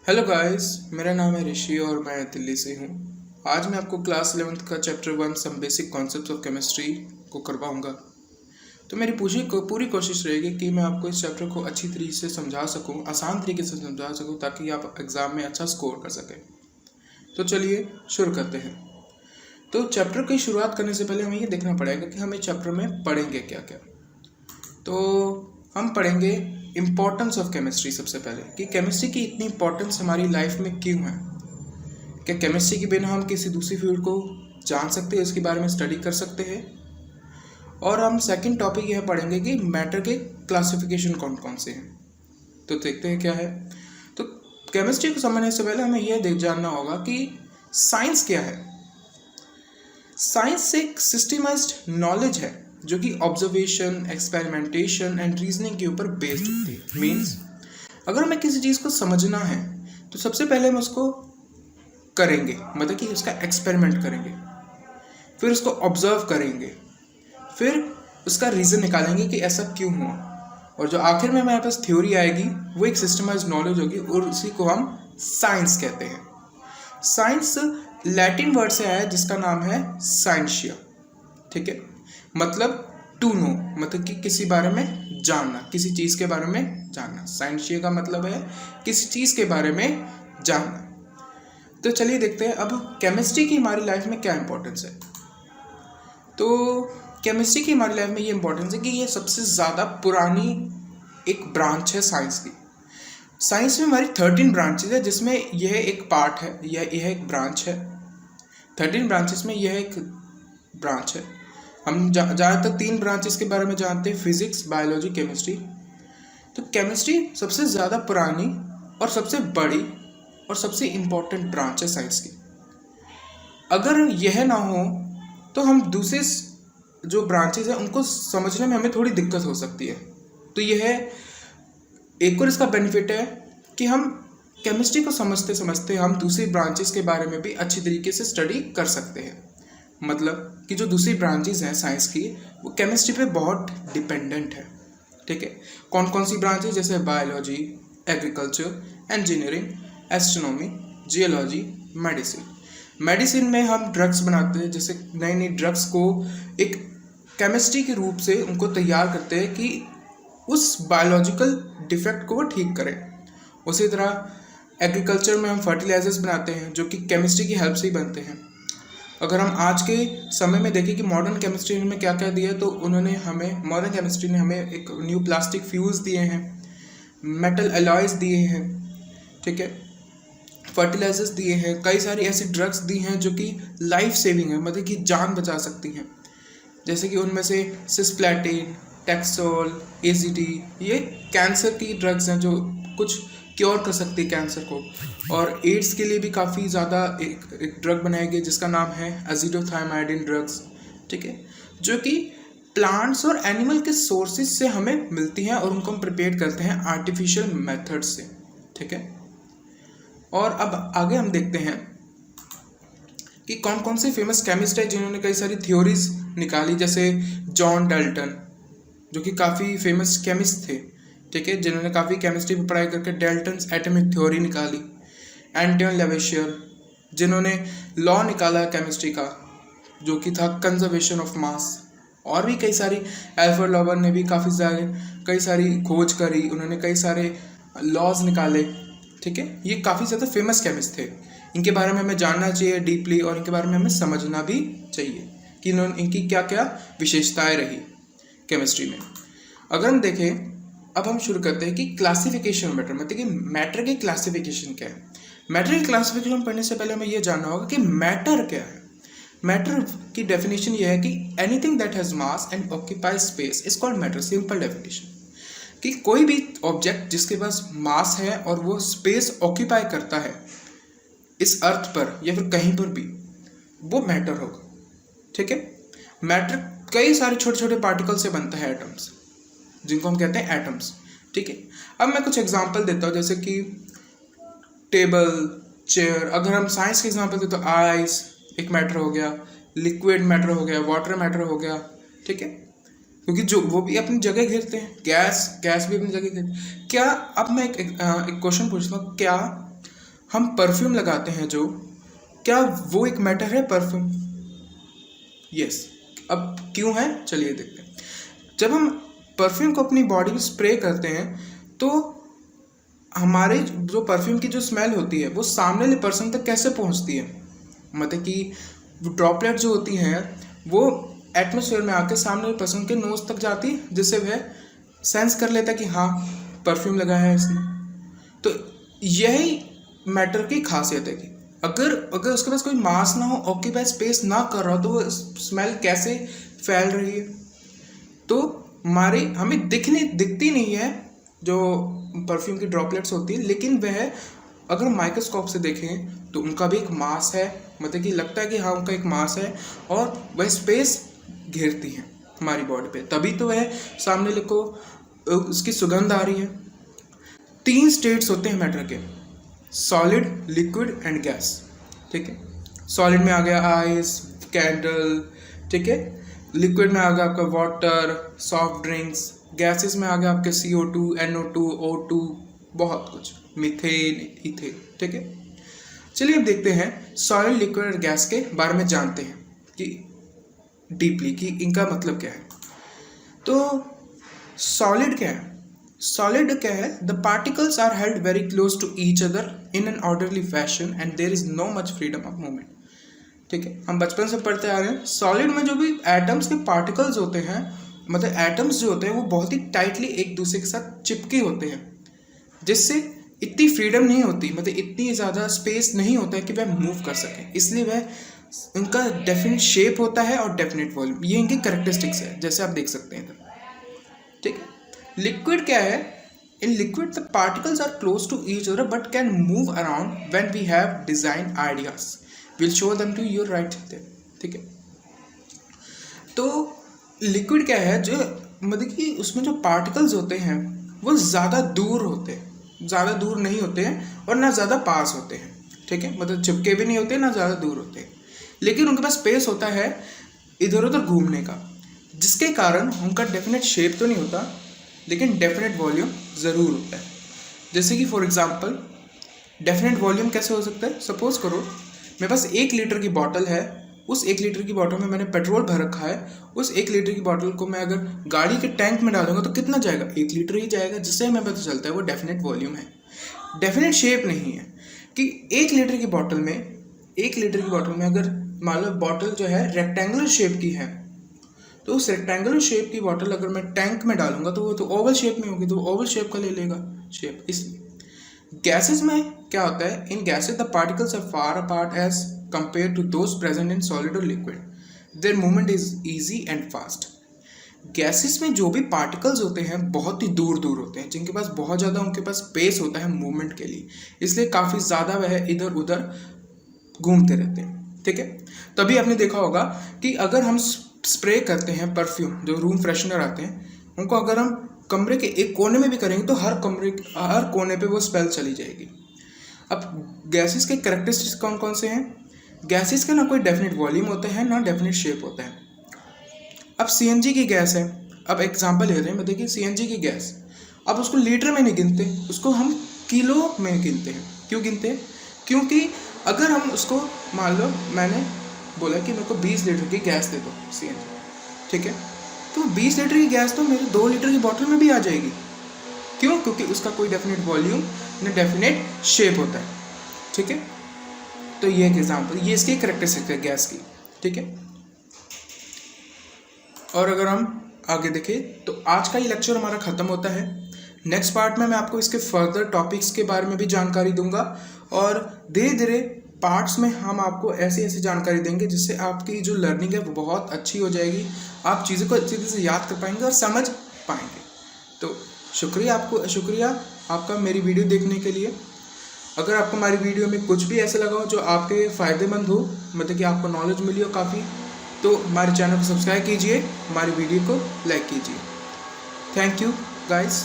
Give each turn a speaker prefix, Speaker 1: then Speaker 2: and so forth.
Speaker 1: Hello guys, मेरा नाम है ऋषि और मैं दिल्ली से हूँ। आज मैं आपको क्लास 11th का chapter 1 some basic concepts of chemistry को करवाऊँगा। तो मेरी पूरी कोशिश रहेगी कि मैं आपको इस चैप्टर को अच्छी तरीके से समझा सकूँ, आसान तरीके से समझा सकूँ, ताकि आप एग्ज़ाम में अच्छा स्कोर कर सकें। तो चलिए शुरू करते हैं। तो चैप्टर की शुरुआत करने से पहले हमें ये देखना पड़ेगा कि हम इस चैप्टर में पढ़ेंगे क्या क्या। तो हम पढ़ेंगे इम्पोर्टेंस ऑफ केमिस्ट्री सबसे पहले, कि केमिस्ट्री की इतनी इम्पोर्टेंस हमारी लाइफ में क्यों है। क्या केमिस्ट्री के बिना हम किसी दूसरी फील्ड को जान सकते हैं, इसके बारे में स्टडी कर सकते हैं। और हम सेकंड टॉपिक यह पढ़ेंगे कि मैटर के क्लासिफिकेशन कौन कौन से हैं। तो देखते हैं क्या है। तो केमिस्ट्री को समझने से पहले हमें यह जानना होगा कि साइंस क्या है। साइंस एक सिस्टमाइज्ड नॉलेज है जो कि ऑब्जर्वेशन, एक्सपेरिमेंटेशन एंड रीजनिंग के ऊपर बेस्ड होती है। मीन्स अगर हमें किसी चीज़ को समझना है तो सबसे पहले हम उसको करेंगे, मतलब कि उसका एक्सपेरिमेंट करेंगे, फिर उसको ऑब्जर्व करेंगे, फिर उसका रीज़न निकालेंगे कि ऐसा क्यों हुआ, और जो आखिर में हमारे पास थ्योरी आएगी वो एक सिस्टमाइज्ड नॉलेज होगी और उसी को हम साइंस कहते हैं। साइंस लैटिन वर्ड से आया है जिसका नाम है साइंशिया। ठीक है, मतलब टू नो, मतलब कि किसी बारे में जानना, किसी चीज़ के बारे में जानना। साइंशिया का मतलब है किसी चीज़ के बारे में जानना। तो चलिए देखते हैं अब केमिस्ट्री की हमारी लाइफ में क्या इंपॉर्टेंस है। तो केमिस्ट्री की हमारी लाइफ में ये इंपॉर्टेंस है कि ये सबसे ज़्यादा पुरानी एक ब्रांच है साइंस की। साइंस में हमारी 13 ब्रांचेज है, जिसमें यह एक पार्ट है, यह एक ब्रांच है। 13 ब्रांचेस में यह एक ब्रांच है। हम जहाँ तक 3 ब्रांचेस के बारे में जानते हैं, फिजिक्स, बायोलॉजी, केमिस्ट्री। तो केमिस्ट्री सबसे ज़्यादा पुरानी और सबसे बड़ी और सबसे इम्पोर्टेंट ब्रांच है साइंस की। अगर यह ना हो तो हम दूसरे जो ब्रांचेस हैं उनको समझने में हमें थोड़ी दिक्कत हो सकती है। तो यह एक और इसका बेनिफिट है कि हम केमिस्ट्री को समझते समझते हम दूसरी ब्रांचेस के बारे में भी अच्छी तरीके से स्टडी कर सकते हैं। मतलब कि जो दूसरी ब्रांचेस हैं साइंस की, वो केमिस्ट्री पे बहुत डिपेंडेंट है। ठीक है, कौन कौन सी ब्रांचेस, जैसे biology, agriculture, engineering, astronomy, geology, medicine. Medicine में हम ड्रग्स बनाते हैं, जैसे नई नई ड्रग्स को एक केमिस्ट्री के रूप से उनको तैयार करते हैं कि उस बायोलॉजिकल डिफेक्ट को वो ठीक करें। उसी तरह एग्रीकल्चर में हम फर्टिलाइजर्स बनाते हैं जो कि केमिस्ट्री की हेल्प से ही बनते हैं। अगर हम आज के समय में देखें कि मॉडर्न केमिस्ट्री में क्या क्या दिया है, तो मॉडर्न केमिस्ट्री ने हमें एक न्यू प्लास्टिक फ्यूज़ दिए हैं, मेटल अलॉयज दिए हैं, ठीक है, फर्टिलाइजर्स दिए हैं, कई सारी ऐसी ड्रग्स दी हैं जो कि लाइफ सेविंग है, मतलब कि जान बचा सकती हैं। जैसे कि उनमें से सिस्प्लैटिन, टैक्सोल, एजीडी, ये कैंसर की ड्रग्स हैं जो कुछ क्योर कर सकती है कैंसर को। और एड्स के लिए भी काफ़ी ज़्यादा एक ड्रग बनाई गई जिसका नाम है एजिडोथायमाइडिन ड्रग्स। ठीक है, जो कि प्लांट्स और एनिमल के सोर्सेज से हमें मिलती हैं और उनको हम प्रिपेयर करते हैं आर्टिफिशियल मेथड से। ठीक है, और अब आगे हम देखते हैं कि कौन कौन से फेमस केमिस्ट है जिन्होंने कई सारी थ्योरीज निकाली। जैसे जॉन डाल्टन, जो कि काफ़ी फेमस केमिस्ट थे, ठीक है, जिन्होंने काफ़ी केमिस्ट्री पर पढ़ाई करके डाल्टन्स एटॉमिक थ्योरी निकाली। एंटोन लेवेशियर, जिन्होंने लॉ निकाला केमिस्ट्री का, जो कि था कंजर्वेशन ऑफ मास। और भी कई सारी, एल्फ्रेड लॉबर ने भी कई सारी खोज करी, उन्होंने कई सारे लॉज निकाले। ठीक है, ये काफ़ी ज़्यादा फेमस केमिस्ट थे। इनके बारे में हमें जानना चाहिए डीपली, और इनके बारे में हमें समझना भी चाहिए कि इनकी क्या क्या विशेषताएं रही केमिस्ट्री में। अगर हम देखें, अब हम शुरू करते हैं कि क्लासिफिकेशन मैटर, मतलब कि मैटर की क्लासिफिकेशन क्या है। मैटर की क्लासिफिकेशन पढ़ने से पहले हमें यह जानना होगा कि मैटर क्या है। मैटर की डेफिनेशन यह है कि anything that has mass and occupies space is called matter. Simple definition, कि कोई भी ऑब्जेक्ट जिसके पास मास है और वो स्पेस ऑक्यूपाई करता है इस अर्थ पर या फिर कहीं पर भी, वो मैटर होगा। ठीक है, मैटर कई सारे छोटे छोटे पार्टिकल से बनता है, एटम्स, जिनको हम कहते हैं एटम्स। ठीक है, अब मैं कुछ एग्जांपल देता हूँ, जैसे कि टेबल, चेयर। अगर हम साइंस के एग्जांपल दें तो आइस एक मैटर हो गया, लिक्विड मैटर हो गया, वाटर मैटर हो गया। ठीक है, क्योंकि जो वो भी अपनी जगह घेरते हैं। गैस भी अपनी जगह घेरते हैं। क्या, अब मैं एक क्वेश्चन पूछता हूँ, क्या हम परफ्यूम लगाते हैं जो, क्या वो एक मैटर है परफ्यूम? यस। अब क्यों है, चलिए देखते हैं। जब हम परफ्यूम को अपनी बॉडी में स्प्रे करते हैं तो हमारे जो परफ्यूम की जो स्मेल होती है वो सामने वाले पर्सन तक कैसे पहुंचती है, मतलब कि ड्रॉपलेट जो होती हैं वो एटमॉस्फेयर में आके सामने वाले पर्सन के नोज तक जाती है, जिससे वह सेंस कर लेता है कि हाँ परफ्यूम लगाया है इसने। तो यही मैटर की खासियत है कि अगर उसके पास कोई मास ना हो, ऑक्यूपाई स्पेस ना कर रहा हो, तो वो स्मेल कैसे फैल रही है। तो हमें दिखती नहीं है जो परफ्यूम की ड्रॉपलेट्स होती है, लेकिन वह अगर माइक्रोस्कोप से देखें तो उनका भी एक मास है, मतलब कि लगता है कि हाँ उनका एक मास है और वह स्पेस घेरती है हमारी बॉडी पे, तभी तो वह सामने को उसकी सुगंध आ रही है। 3 स्टेट्स होते हैं मैटर के, सॉलिड, लिक्विड एंड गैस। ठीक है, सॉलिड में आ गया आइस, कैंडल, ठीक है। लिक्विड में आ गया आपका वाटर, सॉफ्ट ड्रिंक्स। गैसेस में आ गया आपके CO2, NO2, O2, बहुत कुछ, मीथेन, इथेन। ठीक है, चलिए अब देखते हैं सॉलिड, लिक्विड और गैस के बारे में जानते हैं कि डीपली कि इनका मतलब क्या है। तो सॉलिड क्या है? सॉलिड क्या है? The particles are held very close to each other in an orderly fashion and there is no much freedom of movement. ठीक है, हम बचपन से पढ़ते आ रहे हैं सॉलिड में जो भी एटम्स के पार्टिकल्स होते हैं, मतलब एटम्स जो होते हैं वो बहुत ही टाइटली एक दूसरे के साथ चिपके होते हैं, जिससे इतनी फ्रीडम नहीं होती, मतलब इतनी ज़्यादा स्पेस नहीं होता है कि वह मूव कर सकें, इसलिए वह उनका डेफिनेट शेप होता है और डेफिनेट वॉल्यूम, ये इनकी कैरेक्टरिस्टिक्स है, जैसे आप देख सकते हैं। ठीक है, लिक्विड क्या है? In liquid the particles are close to each other but can move around when we have design ideas, will show them to your right there. ठीक है, तो लिक्विड क्या है? जो मतलब कि उसमें जो पार्टिकल्स होते हैं वो ज़्यादा दूर होते हैं, ज़्यादा दूर नहीं होते हैं और ना ज़्यादा पास होते हैं। ठीक है, मतलब चिपके भी नहीं होते ना ज़्यादा दूर होते हैं, लेकिन उनके पास स्पेस होता है इधर उधर घूमने का, जिसके कारण उनका डेफिनेट शेप तो नहीं होता लेकिन डेफिनेट वॉल्यूम ज़रूर होता है। जैसे कि फॉर एग्जांपल डेफिनेट वॉल्यूम कैसे हो सकता है? सपोज करो मेरे पास 1 लीटर की बॉटल है, उस 1 लीटर की बॉटल में मैंने पेट्रोल भर रखा है, उस 1 लीटर की बॉटल को मैं अगर गाड़ी के टैंक में डालूंगा तो कितना जाएगा? 1 लीटर ही जाएगा, जिससे हमें पता चलता है वो डेफिनेट वॉल्यूम है, डेफिनेट शेप नहीं है। कि 1 लीटर की बॉटल में अगर मान लो बॉटल जो है रेक्टेंगुलर शेप की है, तो उस रेक्टेंगुलर शेप की बॉटल अगर मैं टैंक में डालूंगा तो वो तो ओवल शेप में होगी, तो ओवल शेप का ले लेगा शेप। इसलिए गैसेस में क्या होता है? In gases the particles are far apart as compare to those present in solid और liquid, their movement is easy and fast. Gases में जो भी पार्टिकल्स होते हैं बहुत ही दूर दूर होते हैं, जिनके पास बहुत ज़्यादा उनके पास स्पेस होता है मूवमेंट के लिए, इसलिए काफ़ी ज़्यादा वह इधर उधर घूमते रहते हैं। ठीक है, तभी आपने देखा होगा कि अगर हम स्प्रे करते हैं परफ्यूम, जो रूम फ्रेशनर आते हैं, उनको अगर हम कमरे के एक कोने में भी करेंगे तो हर कोने पे वो स्मेल चली जाएगी। अब गैसेस के कैरेक्टरिस्टिक्स कौन कौन से हैं? गैसेस का ना कोई डेफिनेट वॉल्यूम होता है ना डेफिनेट शेप होता है। अब CNG की गैस है, अब एग्जांपल ले रहे हैं, देखिए CNG की गैस, अब उसको लीटर में नहीं गिनते, उसको हम किलो में गिनते हैं। क्यों गिनते हैं? क्योंकि अगर हम उसको मान लो मैंने बोला कि मेरे को 20 लीटर की गैस दे दो CNG, ठीक है, तो 20 लीटर की गैस तो मेरे 2 लीटर की बॉटल में भी आ जाएगी। क्यों? क्योंकि उसका कोई डेफिनेट वॉल्यूम ना डेफिनेट शेप होता है। ठीक है, तो ये एक एग्जांपल, ये इसकी कैरेक्टरिस्टिक है गैस की। ठीक है, और अगर हम आगे देखें तो आज का ये लेक्चर हमारा ख़त्म होता है। नेक्स्ट पार्ट में मैं आपको इसके फर्दर टॉपिक्स के बारे में भी जानकारी दूंगा, और धीरे धीरे पार्ट्स में हम आपको ऐसी ऐसी जानकारी देंगे जिससे आपकी जो लर्निंग है वो बहुत अच्छी हो जाएगी, आप चीज़ों को अच्छी तरह से याद कर पाएंगे और समझ पाएंगे। तो शुक्रिया आपका मेरी वीडियो देखने के लिए। अगर आपको हमारी वीडियो में कुछ भी ऐसा लगा हो जो आपके फ़ायदेमंद हो, मतलब कि आपको नॉलेज मिली हो काफ़ी, तो हमारे चैनल को सब्सक्राइब कीजिए, हमारी वीडियो को लाइक कीजिए। Thank you guys.